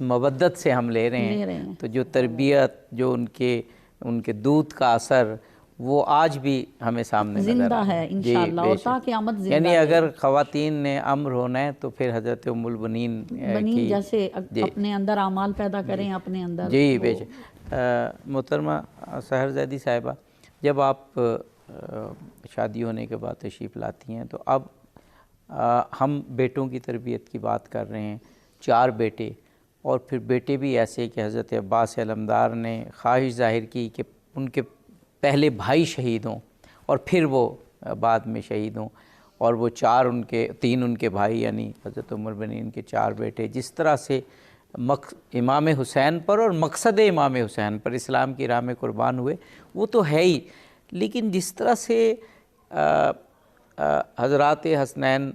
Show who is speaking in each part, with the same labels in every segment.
Speaker 1: مودت سے ہم لے رہے ہیں، تو جو تربیت، جو ان کے دودھ کا اثر، وہ آج بھی ہمیں سامنے نظر آ
Speaker 2: ہے انشاءاللہ، اور تا قیامت زندہ ہے۔
Speaker 1: یعنی اگر خواتین نے امر ہونا ہے تو پھر حضرت ام البنین کی
Speaker 2: جیسے اپنے اندر اعمال پیدا کریں، اپنے اندر
Speaker 1: جی بے شک۔ محترمہ سحر زیدی صاحبہ، جب آپ شادی ہونے کے بعد تشریف لاتی ہیں تو اب ہم بیٹوں کی تربیت کی بات کر رہے ہیں، 4 بیٹے، اور پھر بیٹے بھی ایسے کہ حضرت عباس علمدار نے خواہش ظاہر کی کہ ان کے پہلے بھائی شہید ہوں اور پھر وہ بعد میں شہید ہوں، اور وہ 3 ان کے بھائی یعنی حضرت ام المؤمنین کے 4 بیٹے جس طرح سے امام حسین پر اور مقصد امام حسین پر اسلام کی راہ میں قربان ہوئے، وہ تو ہے ہی، لیکن جس طرح سے حضرات حسنین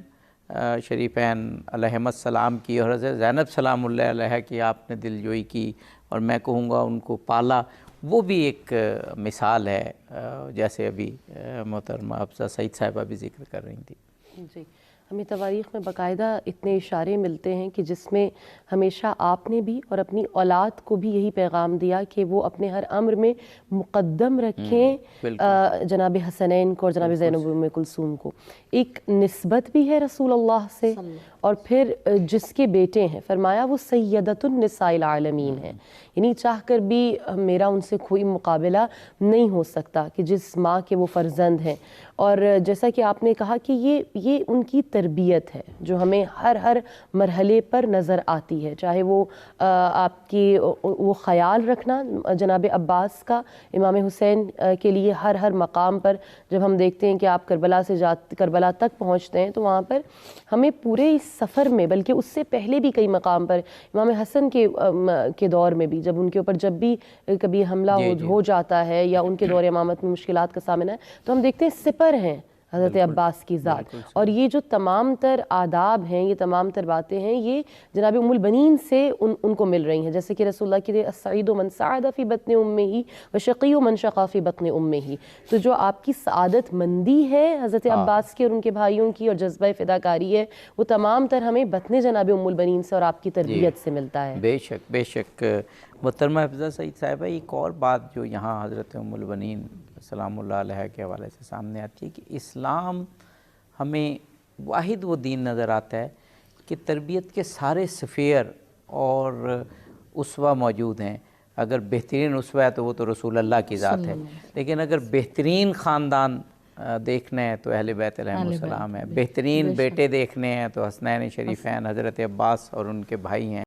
Speaker 1: شریفین علیہم السلام کی اور حضرت زینب سلام اللہ علیہ کی آپ نے دل جوئی کی، اور میں کہوں گا ان کو پالا، وہ بھی ایک مثال ہے، جیسے ابھی محترمہ حفصہ سعید صاحبہ بھی ذکر کر رہی تھی۔
Speaker 3: جی، ہمیں تواریخ میں باقاعدہ اتنے اشارے ملتے ہیں کہ جس میں ہمیشہ آپ نے بھی اور اپنی اولاد کو بھی یہی پیغام دیا کہ وہ اپنے ہر امر میں مقدم رکھیں جناب حسنین کو اور جناب زینب ام کلثوم کو۔ ایک نسبت بھی ہے رسول اللہ سے، اور پھر جس کے بیٹے ہیں فرمایا وہ سیدۃ النساء العالمین ہیں، یعنی چاہ کر بھی میرا ان سے کوئی مقابلہ نہیں ہو سکتا کہ جس ماں کے وہ فرزند ہیں۔ اور جیسا کہ آپ نے کہا کہ یہ ان کی تربیت ہے جو ہمیں ہر مرحلے پر نظر آتی ہے، چاہے وہ آپ کی وہ خیال رکھنا جناب عباس کا امام حسین کے لیے ہر مقام پر، جب ہم دیکھتے ہیں کہ آپ کربلا تک پہنچتے ہیں تو وہاں پر ہمیں پورے اس سفر میں، بلکہ اس سے پہلے بھی کئی مقام پر امام حسن کے دور میں بھی جب ان کے اوپر جب بھی کبھی حملہ ہو جاتا ہے یا ان کے دور امامت میں مشکلات کا سامنا ہے تو ہم دیکھتے ہیں سپر ہیں حضرت عباس کی ذات، اور یہ جو تمام تر آداب ہیں، یہ تمام تر باتیں ہیں، یہ جناب ام البنین سے ان کو مل رہی ہیں، جیسے کہ رسول اللہ کی السعید من سعد فی بطن امہ وشقی من شقا فی بطن امہ۔ تو جو آپ کی سعادت مندی ہے حضرت عباس کی اور ان کے بھائیوں کی، اور جذبہ فداکاری ہے، وہ تمام تر ہمیں بطن جناب ام البنین سے اور آپ کی تربیت سے ملتا ہے۔
Speaker 1: بے شک بے شک۔ محترمہ حفصہ سعید صاحبہ، ایک اور بات جو یہاں حضرت ام البنین سلام اللہ علیہ کے حوالے سے سامنے آتی ہے کہ اسلام ہمیں واحد وہ دین نظر آتا ہے کہ تربیت کے سارے سفیر اور اسوہ موجود ہیں۔ اگر بہترین اسوہ ہے تو وہ تو رسول اللہ کی ذات ہے، لیکن اگر بہترین خاندان دیکھنے ہیں تو اہل بیت علیہم السلام ہے، بہترین بیٹے دیکھنے ہیں تو حسنین شریفین حضرت عباس اور ان کے بھائی ہیں۔